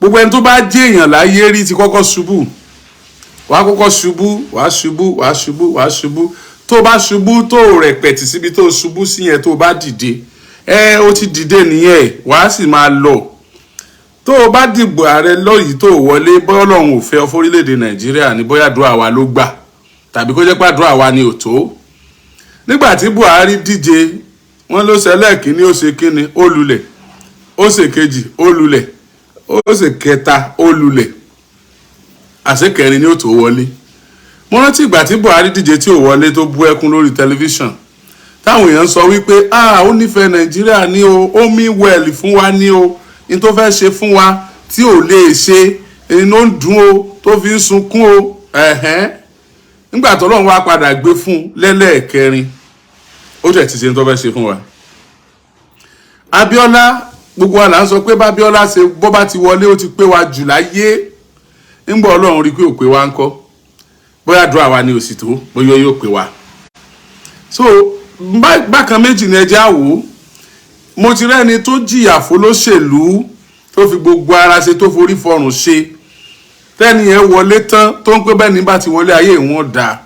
gbogbo ẹni tó bá jẹ́ èèyàn láyé rí ti kọ́kọ́ ṣubú wàá kọ́kọ́ ṣubú wàá ṣubú wàá ṣubú wàá ṣubú tó bá ṣubú tó rẹpẹ̀tì síbi tó ṣubú sí yẹn tó bá dìde ó ti dìde nìyẹn wàá sì máa lọ tó bá dìbò ààrẹ lọ́yìí tó wọlé bóyá Ọlọ́run ò fẹ́ ọ fórílẹ̀-èdè Nàìjíríà ní bóyá àdúrà wa ló gbà tàbí kó jẹ́ pé àdúrà wa ni ò tó nígbà tí Buhari díje wọ́n ló ṣẹlẹ̀ kíní ó ṣe kíní ó lulẹ̀ ó ṣe kejì ó lulẹ̀ ó ṣe kẹta ó lulẹ̀ àṣẹ kẹrin ni ó tó wọlé mo rántí ìgbà tí Buhari díje tí ò wọlé tó bú ẹkún lórí tẹlifíṣàn táwọn èèyàn sọ wípé ó nífẹ̀ẹ́ Nàìjíríà ní o ó mí wẹ̀lì fún wa ní o ní tó fẹ́ ṣe fún wa tí ò lè ṣe ẹni ló ń dùn o tó fi ń sunkún o nígbà tó lọ́run wá padà gbé fún lẹ́lẹ́ẹ̀kẹrin ó jẹ́ ti ṣe ní tó fẹ́ ṣe fún wa. Abíọ́lá gbogbo wa là ń sọ pé bábíọ́lá ṣe bọ́ bá ti wọlé ó ti pé wa jù láyé nígbà Ọlọ́run rí pé ò pé wa ń kọ́ bóyá àdúrà wa ni òsì tó bóyá yóò pé wa. So bákan méjì ni ẹjẹ́ àwò mo ti rẹ́ni tó jìyà fólóṣèlú tó fi gbogbo ara ṣe tó forí fọrùn ṣe tẹ́ni yẹn wọlé tán tó ń pé bẹ́ẹ̀ ní bá ti wọlé ayé wọn dà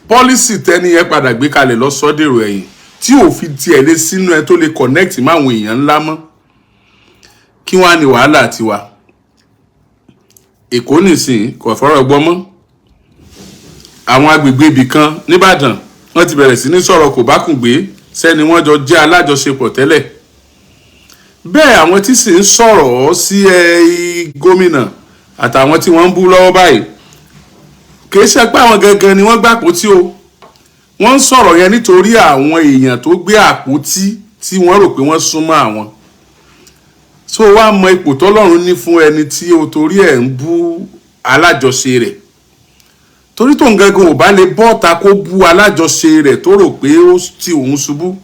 pọ́lísì tẹ́ni yẹn padà gbé kalẹ̀ lọ́sọ́dẹ̀rò ẹ̀yìn tí ò fi tiẹ̀ lé sínú ẹ tó lè connect máwọn èèyàn ńlá mọ́ kí wọ́n á ní wàhálà tiwa. Èkó nìsín kò fọ́rọ̀ gbọ́ mọ́ àwọn agbègbè ibì kan nìbàdàn wọ́n ti bẹ̀rẹ̀ sí ní sọ̀rọ̀ kò bá kùn gbé sẹ́ni wọ́n jọ jẹ́ alájọṣepọ̀ tẹ́lẹ̀ bẹ́ẹ̀ àwọn tí sì ń sọ̀rọ̀ sí gómìnà àtàwọn tí wọ́n ń bú lọ́wọ́ báyìí kìí ṣe pé àwọn gangan ni wọ́n gbà àpótí o wọ́n ń sọ̀rọ̀ yẹn nítorí àwọn èèyàn tó gbé àpótí tí wọ́n rò pé wọ́n súnmọ́ àwọn so wá mọ ipò tọ́lọ́run ní fún ẹni tí o torí ẹ̀ ń bú alájọṣe rẹ̀ torí tó ń gangan ò bá lè bọ́ta kó bú alájọṣe rẹ̀ tó rò pé ó ti òun ṣubú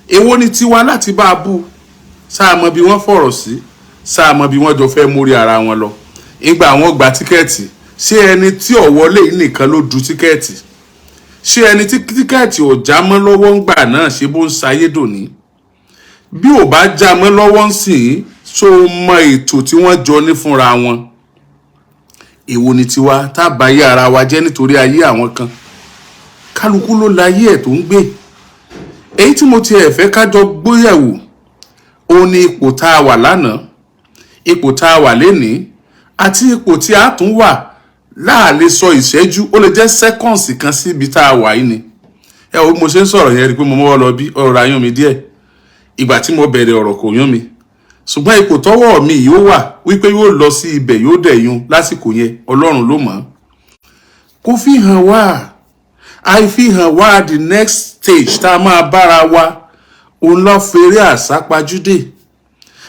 èwo ni tiwa láti bá a bú sáà mọ bí wọ́n fọ̀rọ̀ sí sáà mọ bí wọ́n jọ fẹ́ mórí ara wọn lọ ìgbà wọn gba tíkẹ́ẹ̀tì ṣé ẹni tí ó wọlé yìí nìkan ló du tíkẹ́ẹ̀tì ṣé ẹni tí tíkẹ́ẹ̀tì ò já mọ́ lọ́wọ́ ń gbà náà ṣe bó ń sayédòní bí ò bá já mọ́ lọ́wọ́ ń sìn so mọ ètò tí wọ́n jọ ní fúnra wọn èwo ni tiwa tá bá yé ara wa jẹ́ nítorí ayé àwọn kan kálukú ló láyé ẹ̀ tó ń gbé èyí tí mo ti ẹ̀ fẹ́ kájọ gbóyẹ̀wò ó ní ipò tá a wà lánàá ipò tá a wà lénìí àti ipò tí a tún wà láàlè sọ ìṣẹ́jú ó lè jẹ́ sẹ́kọ̀ǹsì kan sí ibi tá a wà yìí ni ẹ o mo ṣe ń sọ̀rọ̀ yẹn rí pé mo mọ́ lọ bí ọ̀rọ̀ ayún mi díẹ̀ ìgbà tí mo bẹ̀rẹ̀ ọ̀rọ̀ kò yún mi ṣùgbọ́n ipò tọ́wọ́ mi yóò wà wípé yóò lọ sí ibẹ̀ yóò dẹ̀ yún lásìkò yẹn Ọlọ́run ló mọ̀ kó fi hàn wá àìfihàn wá the next stage tá a máa bára wa òun lọ fèrè àsápajúdé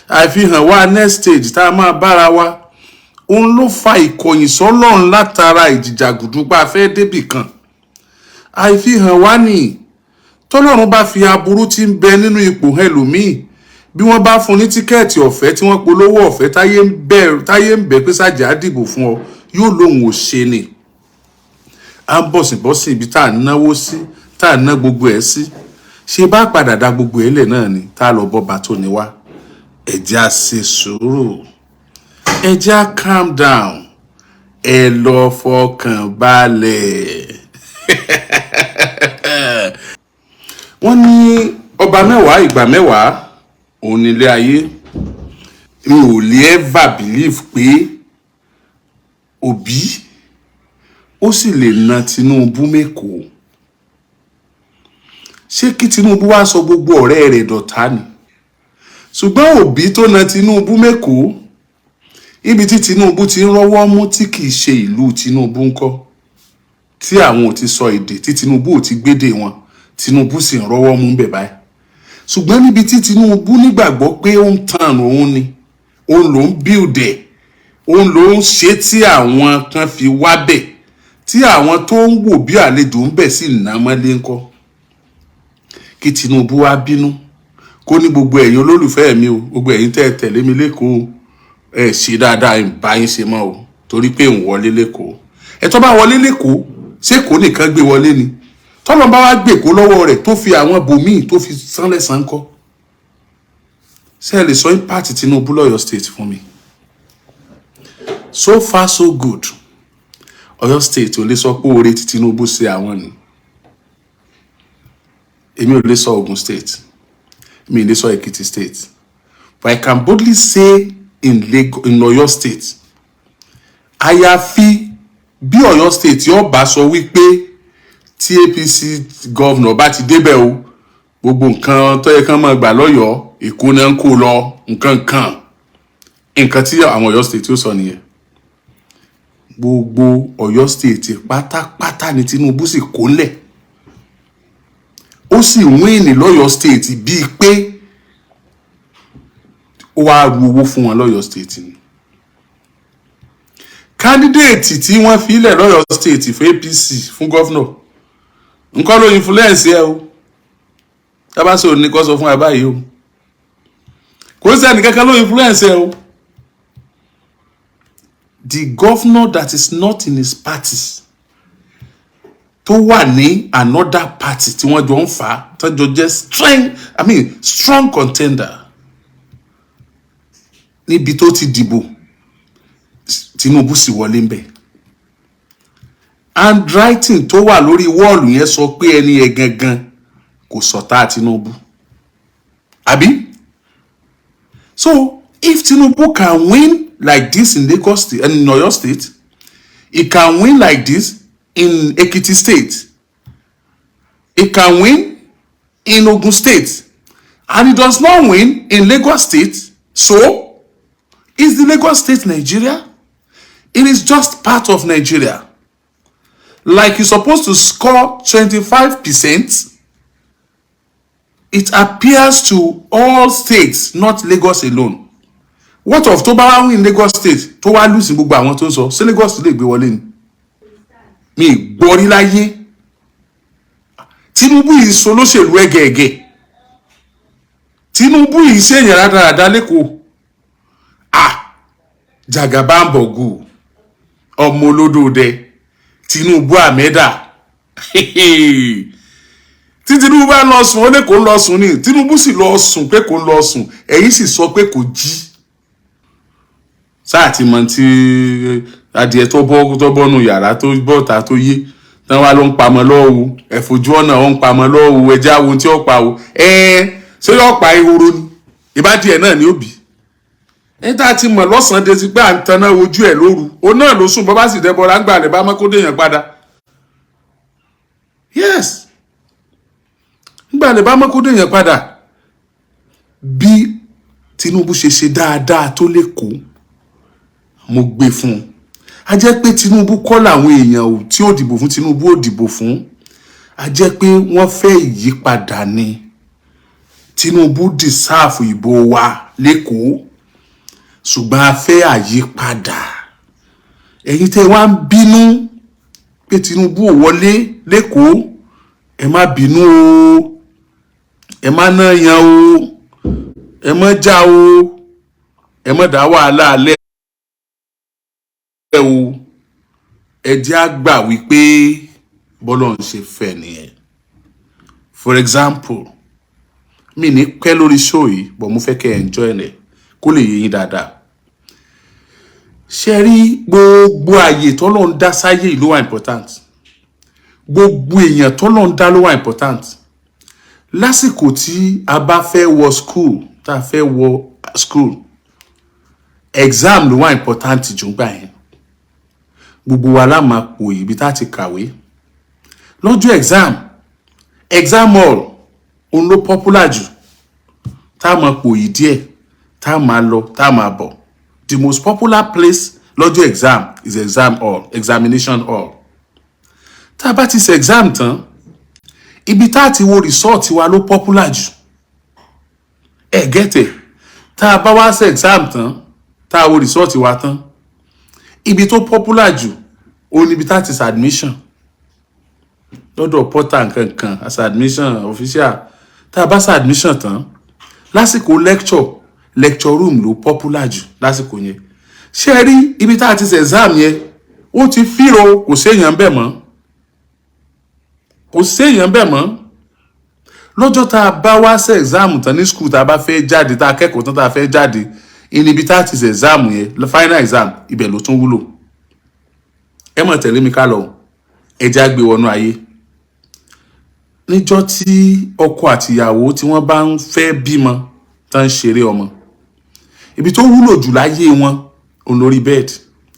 àìfihàn wá next stage tá a máa bára wa òun ló fa ìkọ̀yìn sọ́lọ́run látara ìjìjàgùdù pa fẹ́ débì kan àìfihàn wá ní tọ́lọ́run bá fi aburú tí ń bẹ nínú ipò ẹlòmíì bí wọ́n bá fún ní tíkẹ́ẹ̀tì ọ̀fẹ́ tí wọ́n polówó ọ̀fẹ́ táyé ń bẹ pé sájà á dìbò fún ọ yóò lóhun ò ṣe ni à ń bọ̀sìnbọ̀sìn ibi tá à ń náwó sí tá à ń ná gbogbo ẹ̀ sí ṣe bá padà dá gbogbo ẹ̀ lẹ̀ náà ni tá a lọ bọ́ bá tó ní wá ẹ jẹ́ á ṣe sùúrù ẹ jẹ́ á calm down ẹ lọ fọkàn balẹ̀. wọ́n ní ọba mẹ́wàá ìgbà mẹ́wàá òun nílé ayé mi ò lè ever believe pé Òbí ó sì lè na Tinubu mẹ́kọ̀ọ́ ṣé kí Tinubu wá sọ gbogbo ọ̀rẹ́ rẹ̀ dọ̀tá ni ṣùgbọ́n Òbí tó na Tinubu mẹ́kọ̀ọ́ ibi tí Tinubu ti ń rọ́wọ́ mú tí kìí ṣe ìlú Tinubu ńkọ́ tí àwọn ò ti sọ èdè tí Tinubu ò ti gbédè wọn Tinubu sì ń rọ́wọ́ mú bẹ̀ báyìí ṣùgbọ́n níbi tí Tinubu nígbàgbọ́ pé ó ń tan òun ni òun ló ń bíldẹ̀ òun ló ń ṣe tí àwọn kan fi wá bẹ̀ tí àwọn tó ń wò bí àlejò ń bẹ̀ sí ìnámọ́lé ńkọ́ kí Tinubu wá bínú kó ní gbogbo ẹ̀yin olólùfẹ́ mi o gbogbo ẹ̀yin tẹ́ tẹ̀lé mi lẹ́kọ̀ọ́ ẹ ṣe dáadáa ń bá yín ṣe mọ́ o torí pé ń wọlé lẹ́kọ̀ọ́ ẹ tó bá wọlé lẹ́kọ̀ọ́ ṣé kò nìkan gbé wọlé ni tọ́lọ́ bá wá gbé kó lọ́wọ́ rẹ̀ tó fi àwọn bòmíì tó fi sánlẹ̀ sánkọ́ ṣé ẹ lè sọ impact Tinubu lọ́yọ̀ state fún mi so far so good. Ọ̀yọ́ state ò lè sọ pé oore tí Tinubu ṣe àwọn ni. Èmi ò lè sọ Ogun state. Mi ò lè sọ Ekiti state. But I can boldly say in Ọ̀yọ́ state, àyàfi bí Ọ̀yọ́ state yóò bá sọ wípé tí APC governor bá ti débẹ̀ o, gbogbo nǹkan tó yẹ kán máa gbà lọ́yọ̀ọ́, Èkó náà ń kó lọ nǹkan tí àwọn Ọ̀yọ́ state ó sọ nìyẹn. Gbogbo Ọ̀yọ́ state pátápátá ni Tinubu sì kó lẹ̀. Ó sì win lọ́yọ̀ state bíi pé ó wá ru owó fún wọn lọ́yọ̀ state ni. Candidate tí wọ́n fi lẹ̀ lọ́yọ̀ state fún APC fún governor nǹkan ló influence ẹ o. Tábàṣọ ní kó sọ fún àbáyé o. Kò sí ẹnì kankan ló influence ẹ o. The governor that is not in his party tó wà ní another party tí wọ́n jọ ń fà tó jọ jẹ́ strong contender níbi tó ti dìbò Tinubu sì wọlé ńbẹ̀. Handwriting tó wà lórí wọ́ọ̀lù yẹn sọ pé ẹni yẹn gangan kò sọ̀tá Tinubu. Àbí? So if Tinubu can win like this in Lagos State and in Oyo State, he can win like this in Ekiti State, he can win in Ogun State, and he does not win in Lagos State. So is the Lagos State Nigeria? It is just part of Nigeria. Like you're supposed to score 25%, it appears to all states, not Lagos alone. What of tó bá wá win Lagos State tó wá lose gbogbo àwọn tó ń sọ ṣé Lagos lè gbé wọlé ni? Mi gbọ́rí láyé. Tinubu yìí sọ lóṣèlú ẹgẹẹgẹ. Tinubu yìí ṣèyàn rádaràda lẹ́kọ̀ọ́. Jagabambogu ọmọ olódòdẹ Tinubu Ameda. Tí Tinubu bá lọ sùn ó lè kó lọ sùn ni. Tinubu sì lọ sùn pé kó lọ sùn. Ẹ̀yin sì sọ pé kò jí. Sáà ti mọ̀ tí adìẹ tó bọ́nu yàrá tó bọ́ta tó yé tán wá ló ń pamọ́ lọ́wọ́ ẹ̀fọ́jú ọ̀nà ó ń pamọ́ lọ́wọ́ ẹja wo tí ó pa o ṣé yóò pa ehoro ni ìbádìẹ náà ni ó bì í tá a ti mọ̀ lọ́sàn-án de ti pé à ń taná ojú ẹ̀ lóru o náà ló sùn bọ́bá sì dẹ́bọ̀rà ń gbà lẹ́ bá mọ́ kó déyàn padà. Yes, ngbà lẹ́ bá mọ́ kó déyàn padà. Bí Tinubu ṣe dáadáa tó lè kó mo gbé fún un. A jẹ́ pé Tinubu kọ́ làwọn èèyàn tí ó dìbò fún Tinubu ó dìbò fún. A jẹ́ pé wọ́n fẹ́ ìyípadà ni. Tinubu deserve ìbò wa lẹ́kọ̀ọ́ ṣùgbọ́n a fẹ́ àyípadà. Ẹ̀yin tẹ́ wá ń bínú pé Tinubu ò wọlé lẹ́kọ̀ọ́ ẹ má bínú o, ẹ má ná yan o, ẹ má já o, ẹ má dá wàhálà alẹ́ o. Ẹ jẹ́ á gbà wípé bọ́lọ̀ ń ṣe fẹ́ nìyẹn. For example, mi ní pẹ́ lórí show yìí but mo fẹ́ kẹ́ enjoy ẹ̀ kó lè yé yín dáadáa. Ṣé rí gbogbo àyè tọ́lọ́ ń dá sáyé ló wà important. Gbogbo èèyàn tọ́lọ́ ń dá ló wà important. Lásìkò tí a bá fẹ́ wọ school, tá a fẹ́ wọ school, exam ló wà important jù gbà yẹn. Gbogbo wa la máa pò ibi tá ti kàwé. Lọ́jọ́ exam hall òun ló popular jù. Tá máa pò yìí díẹ̀, tá máa lọ, tá máa bọ̀. The most popular place lọ́jọ́ exam is exam hall, examination hall. Tá bá ti ṣe exam tán, ibi tá ti wo result wa ló popular jù. Get it? Tá bá wá ṣe exam tán, tá wo result wa tán, ibi tó popular jù ó níbi tá ti ṣe admission. Lọ́dọ̀ portal nǹkan as admission official. Tá bá ṣe admission tán, lásìkò lecture room ló popular jù lásìkò yẹn. Ṣé rí ibi tá ti ṣe exam yẹn ó ti firo kò séèyàn bẹ́ẹ̀ mọ́. Kò séèyàn bẹ́ẹ̀ mọ́. Lọ́jọ́ tá bá wá ṣe exam tán ní school tá bá fẹ́ jáde tá kẹ́kọ̀ọ́ tán tá fẹ́ jáde, Níbi tá ti ṣe exam yẹn, final exam, ibẹ̀ ló tún wúlò. Ẹ mọ̀ tẹ̀lé mi ká lọ. Ẹ já gbé wọnú ayé. Níjọ́ tí ọkọ àti ìyàwó tí wọ́n bá ń fẹ́ bímọ tán ṣeré ọmọ, ibi tó wúlò jù láyé wọn òun lórí bed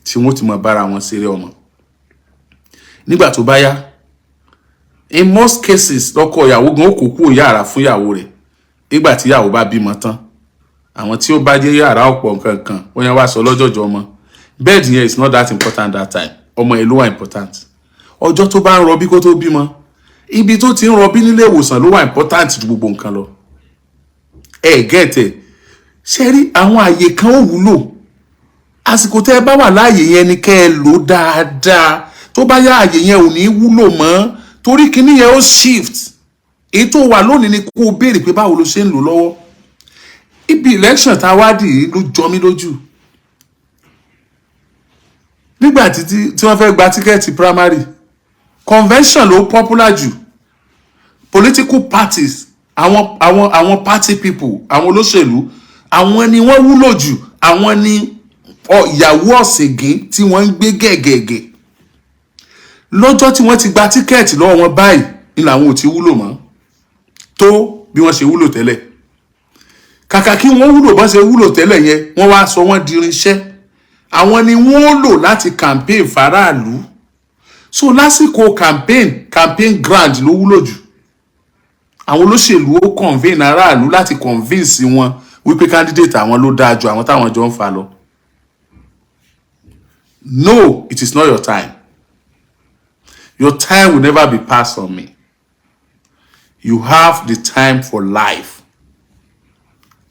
tí wọ́n ti mọ bára wọn ṣeré ọmọ. Nígbà tó bá yá, in most cases lọ́kọ ìyàwó gan ó kó kúrò yàrá fún ìyàwó rẹ̀ nígbà tí ìyàwó bá bímọ tán. Àwọn tí ó bá jẹ́ yàrá ọ̀pọ̀ nǹkan kan wọ́n yẹn wá sọ lọ́jọ́jọ́ ọmọ. Bed yẹn is not that important that time. Ọmọ yẹn ló wà important. Ọjọ́ tó bá ń rọbí kó tó bímọ, ibi tó ti ń rọbí nílé ìwòsàn ló wà important ju gbogbo nǹkan lọ. Ẹ gẹ́tẹ̀. Ṣé rí àwọn àyè kan ó wúlò. Àsìkò tẹ́ ẹ bá wà láàyè yẹn ni kẹ́ ẹ lò dáadáa. Tó bá yá àyè yẹn ò ní wúlò mọ́ torí kíní yẹn ó shift. Èyí tó wà lónìí ni kó o béèrè pé báwo ló ṣe ń lò lọ́wọ́. Ibi election tá a wá dì ló jọ mí lójú. Nígbà tí wọ́n fẹ́ gba tíkẹ́ẹ̀tì primary, convention ló popular jù. Political parties, àwọn party people, àwọn olóṣèlú, àwọn ni wọ́n wúlò jù. Àwọn ni ìyàwó ọ̀sìngín tí wọ́n ń gbé gẹ̀gẹ̀gẹ̀. Lọ́jọ́ tí wọ́n ti gba tíkẹ́ẹ̀tì lọ́wọ́ wọn báyìí ni làwọn ò ti wúlò mọ́ tó bí wọ́n ṣe wúlò tẹ́lẹ̀. Kàkà kí wọ́n wúlò bọ́n ṣe wúlò tẹ́lẹ̀ yẹn, wọ́n wá sọ wọ́n di irinṣẹ́. Àwọn ni wọ́n lò láti campaign faraàlú. So lásìkò campaign grand ló wúlò jù. Àwọn olóṣèlú ó convene aráàlú láti convince wọn wípé candidate àwọn ló dáa ju àwọn táwọn jọ ń fà lọ. No, it is not your time. Your time will never be passed on me. You have the time for life.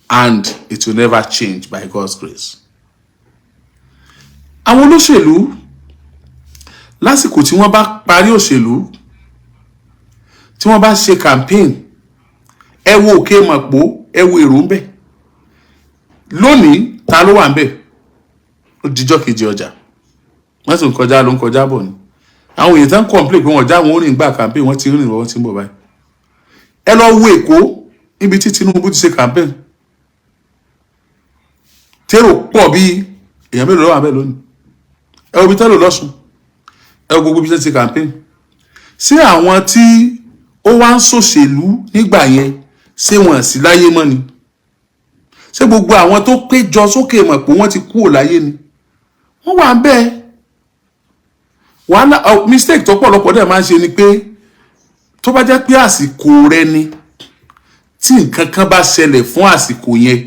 And it will never change by God's grace. Àwọn olóṣèlú lásìkò tí wọ́n bá parí òṣèlú, tí wọ́n bá ṣe campaign, ẹ wo òkè mọ̀pó, ẹ wo èrò ń bẹ̀. Lónìí ta ló wà ń bẹ̀? Ó dijọ́ kejì ọjà. Wọ́n sì ń kọjá ló ń kọjá bọ̀ ni. Àwọn èèyàn tán complain pé wọ́n já wọn rìn gbà campaign, wọ́n ti rìn lọ, wọ́n ti ń bọ̀ báyìí. Ẹ lọ wo Èkó níbi tí Tinubu ti ṣe campaign. Tèrò pọ̀ bí èèyàn mélòó ló wà bẹ́ẹ̀ lónìí. Ẹ wo bí tẹ́lò lọ́sùn. Ẹ wo gbogbo bí tẹ́ ti campaign. Ṣé àwọn tí ó wá ń ṣòṣèlú nígbà yẹn ṣé wọ́n sì láyé mọ́ ni? Ṣé gbogbo àwọn tó péjọ sókè mọ̀ pé wọ́n ti kúrò láyé ni? Wọ́n wà bẹ́ẹ̀. Wàhálà mistake tó pọ̀lọpọ̀ dẹ̀ máa ń ṣe ni pé tó bá jẹ́ pé àsìkò rẹ ni tí nǹkan kan bá ṣẹlẹ̀ fún àsìkò yẹn,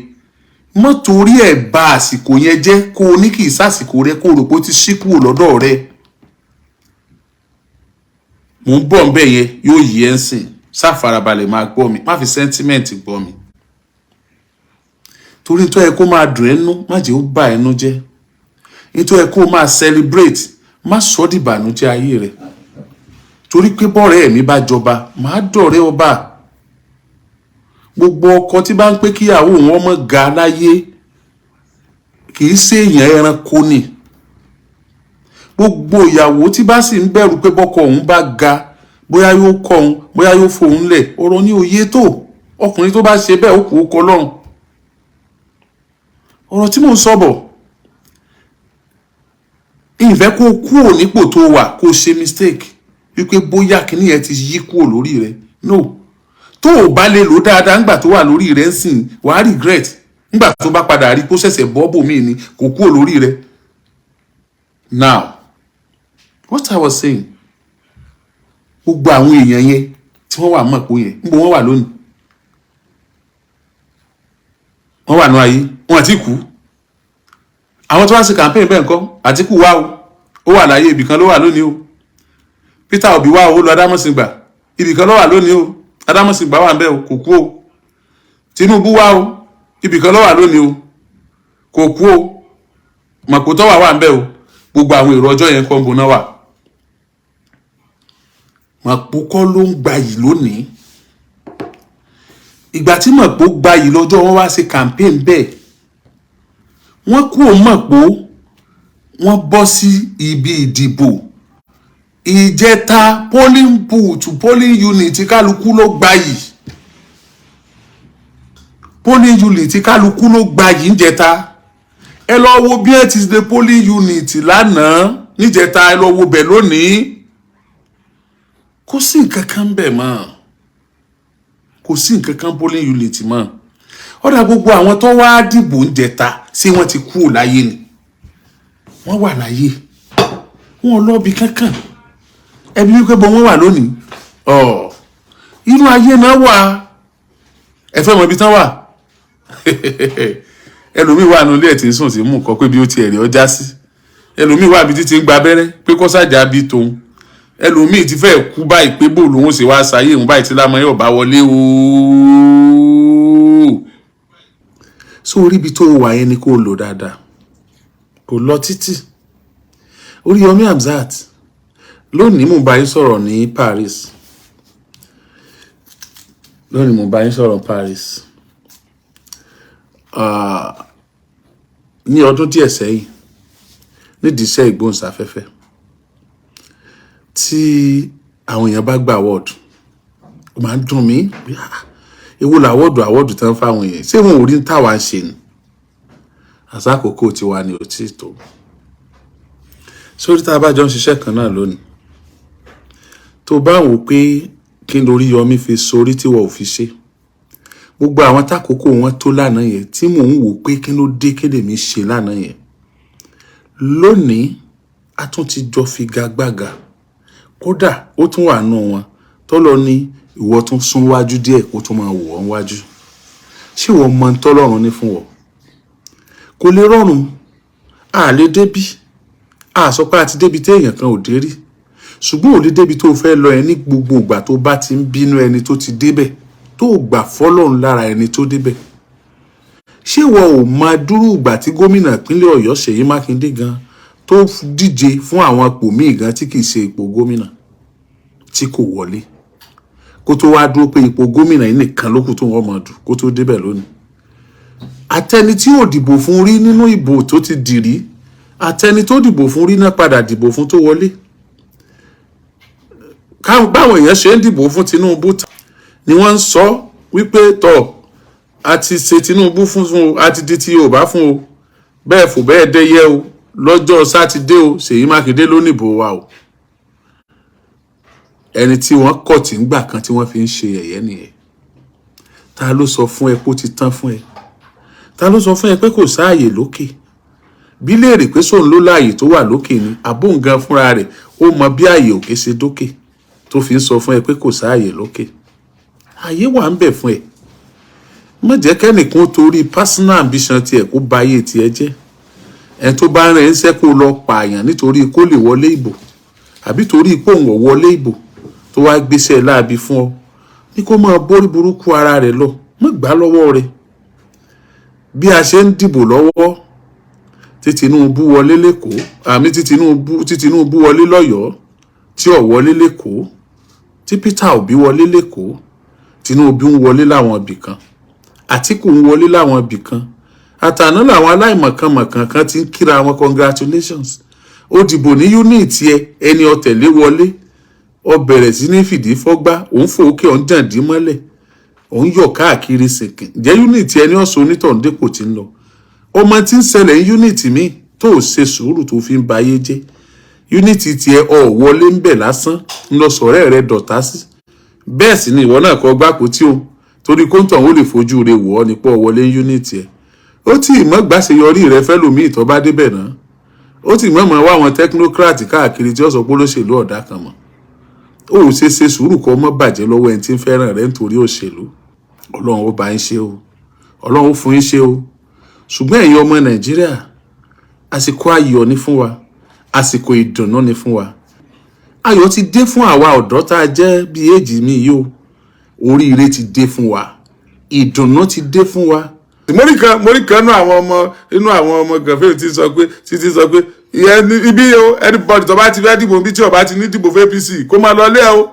mọ́ torí ẹ̀ bà àsìkò yẹn jẹ́ kó o ní kì í sásìkò rẹ kó o rò pé ó ti ṣí kúrò lọ́dọ̀ rẹ. Mò ń bọ̀ ń bẹ̀ yẹn yóò yí ẹ́ ń sìn. Sáfarabalẹ̀ máa gbọ́ mi, má fi sentiment gbọ́ mi. Torí tó yẹ kó máa dùn ẹnu, má jẹ́ ó bà ẹnu jẹ́. Nítorí yẹ kó máa celebrate, má sọ di ìbànújẹ́ ayé rẹ̀. Torí pé bọ́rẹ̀ ẹ̀mí bá jọba, máa dọ̀rẹ́ ọba. Gbogbo ọkọ tí bá ń pé kíyàwó wọn mọ́ ga láyé kì í ṣe èèyàn ẹranko ni. Gbogbo ìyàwó tí bá sì ń bẹ̀rù pé bọ́kọ òun bá ga, bóyá yóò kọ òun, bóyá yóò fòun lẹ̀, ọ̀rọ̀ ní òye tó. Ọkùnrin tó bá ṣe bẹ́ẹ̀ ó kù ó kọ lọ́rùn. Ọ̀rọ̀ tí mò ń sọ bọ̀, ìfẹ́ kó kúrò nípò tó wà kó ṣe mistake wípé bóyá kíní yẹn ti yí kúrò lórí rẹ̀. No. Tó o bá lè lò dáadáa nígbà tó wà lórí rẹ̀ ń sìn, wàá regret. Nígbà tó bá padà rí kó ṣẹ̀ṣẹ̀ bọ́bò míì ni kò kúrò lórí rẹ̀. Now, what I was saying, gbogbo àwọn èèyàn yẹn tí wọ́n wà mọ̀ pé yẹn, níbo wọ́n wà lónìí? Wọ́n wà ní ayé, wọ́n àti kú. Àwọn tó wá sí campaign bẹ́ẹ̀ ńkọ́, Àtíkù wá o, ó wà láyé ibìkan ló wà lónìí o. Peter Obi wá o, ó lọ Adámọ̀sìngbà, ibìkan ló wà lónìí o. Adámọ̀sìngbà wà ńbẹ̀ o, kò kú o. Tinubu wá o, ibìkan ló wà lónìí o, kò kú o. Mọ̀pótọ́ wà ńbẹ̀ o. Gbogbo àwọn èrò ọjọ́ yẹn kọ́ ń boná wà. Mọ̀pó ló ń gbayì lónìí. Ìgbà tí Mọ̀pó gbayì lọ́jọ́ wọn wá ṣe campaign bẹ́ẹ̀, wọ́n kú ò Mọ̀pó, wọ́n bọ́ sí ibi ìdìbò. Ìjẹta polling booth, polling unit kálukú ló gbayì. Polling unit kálukú ló gbayì ìjẹta. ẹ lọ wo bí ẹ ti ṣe polling unit lánàá níjẹta, ẹ lọ wo bẹ̀ lónìí. Kò sí nǹkan kan bẹ̀ mọ́, kò sí nǹkan kan polling unit mọ́. Ọ̀dà gbogbo àwọn tó wá dìbò níjẹta ṣé wọ́n ti kú láyé ni? Wọ́n wà láyé, wọn lọ bí kankan. Ẹbí wípé bọ́ wọ́n wà lónìí. Inú ayé náà wà. Ẹ fẹ́ mọ̀ bí tán wà? Ẹlòmíì wà nínú ilé ẹ̀ tí ń sùn sí mú nǹkan pé bí ó ti ẹ̀rí ọjà sí. Ẹlòmíì wà bí títí ń gba abẹ́rẹ́ pé kó sàjà bí tòun. Ẹlòmíì ti fẹ́ kú báyìí pé bó lòun ṣe wá sáyé òun báyìí tí lámọ́ yóò bá wọlé ooo. So orí ibi tó wà yẹn ni kó lò dáadáa. Kò lọ títí. Oriyomi Hamzat lónìí mo bá yín sọ̀rọ̀ ní Paris. Lónìí mo bá yín sọ̀rọ̀ Paris. Ní ọdún díẹ̀ sẹ́yìn nídìí iṣẹ́ ìgbóhùnsáfẹ́fẹ́ tí àwọn èèyàn bá gba award, ó máa ń dùn mí. Èwo la award tán fáwọn èèyàn, ṣé wọn ò rí táwa ń ṣe ni? Àsàkókò tiwa ni ò tí tó. Sórí tá a bá jọ ń ṣiṣẹ́ kan náà lónìí, tó bá wò pé kí n lórí Yomi fi sórí tí wọ́n ò fi ṣe, gbogbo àwọn tákòókò wọn tó lánàá yẹn tí mò ń wò pé kí ló dé kéde mi ṣe lánàá yẹn, lónìí a tún ti jọ figagbága. Kódà ó tún wà nù wọn tọ́lọ́ ní ìwọ tún sún wájú díẹ̀ kó tún máa wò wọ́n wájú. Ṣé ìwọ mọ tọ́lọ́run ní fún wọn? Kò lè rọrùn. A lè débi. A sọ pé a ti débi téèyàn kan ò dé rí. Ṣùgbọ́n ò lè débi tó fẹ́ lọ ẹ ní gbogbo ìgbà tó bá ti ń bínú ẹni tó ti débẹ̀, tó gbà fọ́lọ́run lára ẹni tó débẹ̀. Ṣé ìwọ ò máa dúró ìgbà tí gómìnà ìpínlẹ̀ Ọ̀yọ́ Ṣèyí Mákindé gan tó díje fún àwọn ipò míì gan tí kì í ṣe ipò gómìnà tí kò wọlé, kó tó wá dúró pé ipò gómìnà yìí nìkan ló kù tó wọ́n mọ̀ dù kó tó débẹ̀ lónìí? Àtẹni tí ò dìbò fún rí nínú ìbò tó ti dì rí, àtẹni tó dìbò fún rí náà padà dìbò fún tó wọlé. Báwọn èèyàn ṣe ń dìbò fún Tinubu ni wọ́n ń sọ wípé tọ̀ a ti ṣe Tinubu fún o, a ti di ti Yorùbá fún o, bẹ́ẹ̀ fò bẹ́ẹ̀ dẹ́yẹ o, lọ́jọ́ sátidé o, Ṣèyí Mákindé ló nìbò wa o. Ẹni tí wọ́n kọ̀ tí ń gbà kan tí wọ́n fi ń ṣe ẹ̀yẹ nìyẹn. Ta ló sọ fún ẹ pé ó ti tán fún ẹ? Ta ló sọ fún ẹ pé kò sáàyè lókè? Bí léèrè pé sóun ló láàyè tó wà lókè ni àbóǹgan fúnra rẹ̀ ó mọ bí ààyè òkè ṣe dókè tó fi ń sọ fún ẹ pé kò sáàyè lókè. Ààyè wà ń bẹ fún ẹ. Má jẹ́ kẹ́nìkan torí personal ambition tiẹ̀ kó ba ayé tiẹ̀ jẹ́. Ẹni tó bá rẹ̀ ń ṣẹ́ kó lọ pààyàn nítorí kó lè wọlé ìbò àbí torí pé òun ò wọlé ìbò tó wá gbéṣẹ́ láabi fún ọ ní kó máa borí burúkú ara rẹ̀ lọ, má gbà lọ́wọ́ rẹ̀. Bí a ṣe ń dìbò lọ́wọ́ tí Tinubu wọlé lẹ́kọ̀ọ́, àmì tí Tinubu wọlé lọ́yọ̀ọ́, tí ò wọlé lẹ́kọ̀ọ́, tí Peter Obi wọlé lẹ́kọ̀ọ́, Tinubu ń wọlé láwọn ibì kan, Àtíkù ń wọlé láwọn ibì kan, àtàná làwọn aláìmọ̀kànmọ̀kàn kan ti ń kíra wọn congratulations. Ó dìbò ní unit ẹ, ẹni ọ̀tẹ̀lé wọlé, ó bẹ̀rẹ̀ sí ní fìdí fọ́gbá, òun fòókè òun jàǹdí mọ́lẹ̀, òun yọ̀ káàkiri sìnkìn. Jẹ́ unit ẹni ọ̀sọ̀ onítọ̀hún dépò tí ń lọ. Ọmọ tí ń ṣẹlẹ̀ ní unit mi tó ṣe sùúrù tó fi ń ba ayé jẹ́. Unit tiẹ̀ ọ̀ wọlé ń bẹ̀ lásán ń lọ sọ̀rẹ́ rẹ̀ dọ̀tá sí. Bẹ́ẹ̀ sì ni ìwọ náà kọ gbáko tí o torí kóńtọ̀ ó lè fojú rẹ̀ wọ̀ ọ́ nípò wọlé unit ẹ̀. Ó tí ìmọ̀ gbàṣeyọrí rẹ̀ fẹ́ lòmí ìtọ́ bá débẹ̀ náà. Ó tí ìmọ̀ wá àwọn technocrat káàkiri tí ó sọ pé olóṣèlú ọ̀dà kan mọ̀. Ó ṣe sùúrù kó mọ́ bàjẹ́ lọ́wọ́ ẹni tí ń fẹ́ràn rẹ̀ nítorí òṣèlú. Ọlọ́run ó bá yín ṣe o. Ọlọ́run ó fún yín ṣe o. Ṣùgbọ́n ẹ̀yin ọmọ Nàìjíríà, àsìkò ayọ̀ ni fún wa, àsìkò ìdùnnú ni fún wa. Ayọ̀ ti dé fún àwa ọ̀dọ́ tá a jẹ́ bí èjì mi yìí o. Oríire ti dé fún wa. Ìdùnnú ti dé fún wa. Mórí kan inú àwọn ọmọ gànfẹ́ ti sọ pé ibi o anybody tó bá ti fẹ́ dìbò bí tí ó bá ti ní dìbò fún APC kó máa lọ lé o.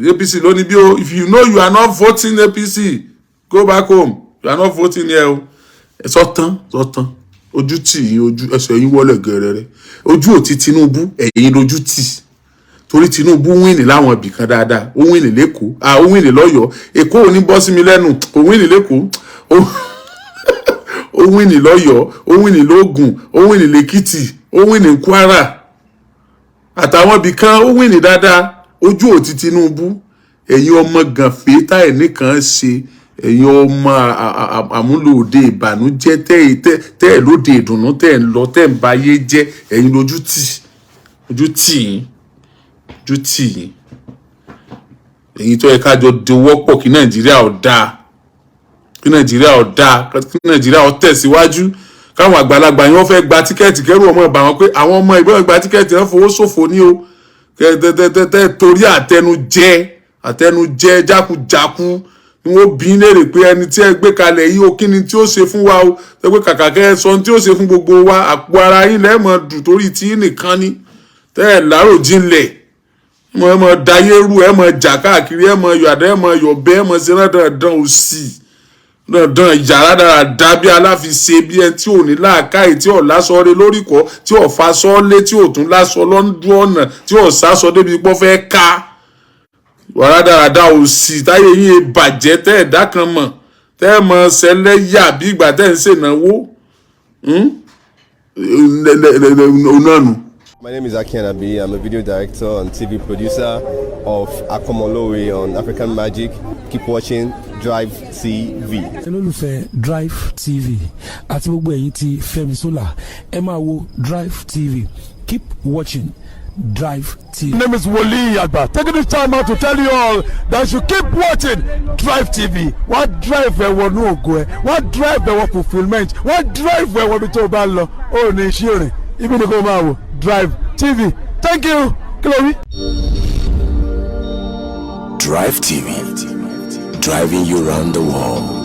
APC ló ní bí o, if you know you are not voting APC, go back home. You are not voting here o. Sọ́tán ojú tì ojú ẹsẹ̀ yín wọlé gẹ̀rẹ̀rẹ̀. Ojú ò ti Tinubu, ẹ̀yin lójú tì. Torí Tinubu wíìnì láwọn ibì kan dáadáa, ó wíìnì lẹ́kọ̀ọ́, ó wíìnì lọ́yọ̀ọ́, Èkó ò ní bọ́ sí mi lẹ́nu, ó wíìnì lẹ́kọ̀ọ́, ó win ní lọ́yọ̀ọ́, ó win ní lógùn, ó win ní lẹ́kìtì, ó win ní Kwara àtàwọn ibì kan ó win ní dáadáa. Ojú ò ti Tinubu. Ẹ̀yin ọmọ gànfẹ́ táì nìkan ṣe, ẹ̀yin ọmọ àmúlòdè ìbànújẹ́ tẹ́ lóde ìdùnnú tẹ́ ń lọ tẹ́ ń bayé jẹ́, ẹ̀yin lójú tì yín. Ẹ̀yin tó yẹ ká jọ dewọ́pọ̀ kí Nàìjíríà ó dáa, kí Nàìjíríà ó tẹ̀síwájú. Káwọn àgbàlagbà yẹn wọ́n fẹ́ gba tíkẹ́ẹ̀tì kẹ́rù ọmọ ìbà wọn pé àwọn ọmọ ìbọn gba tíkẹ́ẹ̀tì wọn fowó ṣòfò ní o. Kẹ́tẹ́tẹ́tẹ́ torí àtẹnujẹ jákujàku ni wọ́n bí léèrè pé ẹni tí ẹ gbé kalẹ̀ yìí o kí ni tí ó ṣe fún wa o. Ṣé pé kàkà kẹ́ ẹ sọ tí ó ṣe fún gbogbo wa, àpò ara yín lẹ́ẹ̀mọ̀ dùn torí tí nìkan ni. Tẹ́ ẹ̀ láròjinlẹ̀ ẹ mọ̀ dayé rú, ẹ mọ̀ jà káàkiri, ẹ mọ̀ yọ̀dá, ẹ mọ̀ yọ̀bẹ, ẹ mọ̀ ṣe dandan òsì. Dandan yàrá dáadáa bí aláfiṣe bí ẹni tí ò ní làákàyè, tí ò lásọre lórí kọ́, tí ò fasọ́lé, tí ò tún lásọ lọ́dún ọ̀nà, tí ò sásọ débi pọ́ fẹ́ ká. Wàrà dáadáa òsì táyé yín bàjẹ́ tẹ́ ẹ̀dá kan mọ̀, tẹ́ ẹ mọ̀ ṣẹlẹ́yà bí ìgbà tẹ́ ń ṣènáwó. Onanu. My name is Aki Anabi. I'm a video director and TV producer of Akomolowe on African Magic. Keep watching Drivetv. Olólùfẹ́ Drivetv àti gbogbo ẹ̀yin tí Fẹ́mi Sola ẹ máa wo Drivetv. Keep watching Drivetv. My name is Wole Agba. Taking this time out to tell you all that you keep watching Drivetv. What drive ẹ̀wọ̀ ní ògo ẹ̀? What drive ẹ̀wọ̀ fulfilment? What drive ẹ̀wọ̀ bí tó bá lọ? Ó ní iṣẹ́ rìn. Ibi ni kò máa wò Drivetv. Thank you. Chloe. Drivetv, driving you around the world.